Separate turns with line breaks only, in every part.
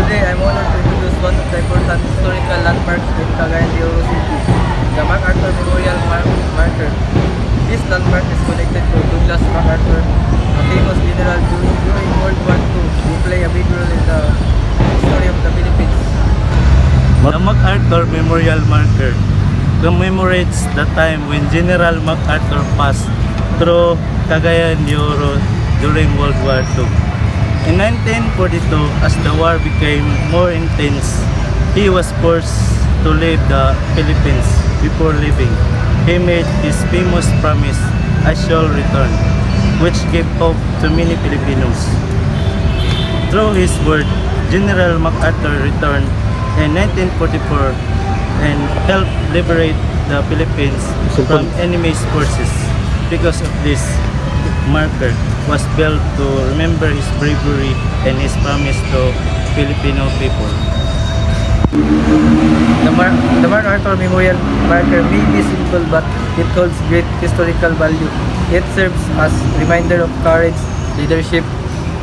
Today, I'm honored to introduce one of the important historical landmarks in Cagayan de Oro City, the MacArthur Memorial Marker. This landmark is connected to Douglas MacArthur, a famous general during World War II who played a big role in the history of the Philippines.
The MacArthur Memorial Marker commemorates the time when General MacArthur passed through Cagayan de Oro during World War II. In 1942, as the war became more intense, he was forced to leave the Philippines. Before leaving, he made his famous promise, "I shall return," which gave hope to many Filipinos. Through his word, General MacArthur returned in 1944 and helped liberate the Philippines from enemy's forces. Because of this, marker was built to remember his bravery and his promise to Filipino people.
The MacArthur Memorial Marker may be simple but it holds great historical value. It serves as a reminder of courage, leadership,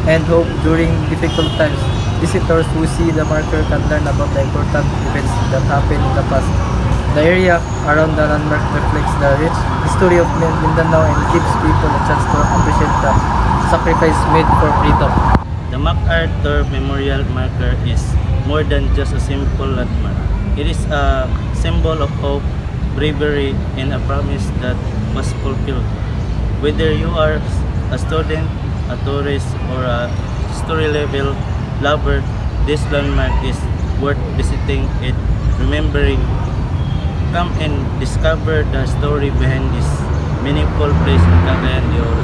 and hope during difficult times. Visitors who see the marker can learn about the important events that happened in the past. The area around the landmark reflects the rich history of Mindanao and gives people a chance to appreciate the sacrifice made for freedom.
The MacArthur Memorial Marker is more than just a simple landmark. It is a symbol of hope, bravery, and a promise that was fulfilled. Whether you are a student, a tourist, or a history level lover, this landmark is worth visiting and remembering. Come and discover the story behind this meaningful place in Cagayan de Oro.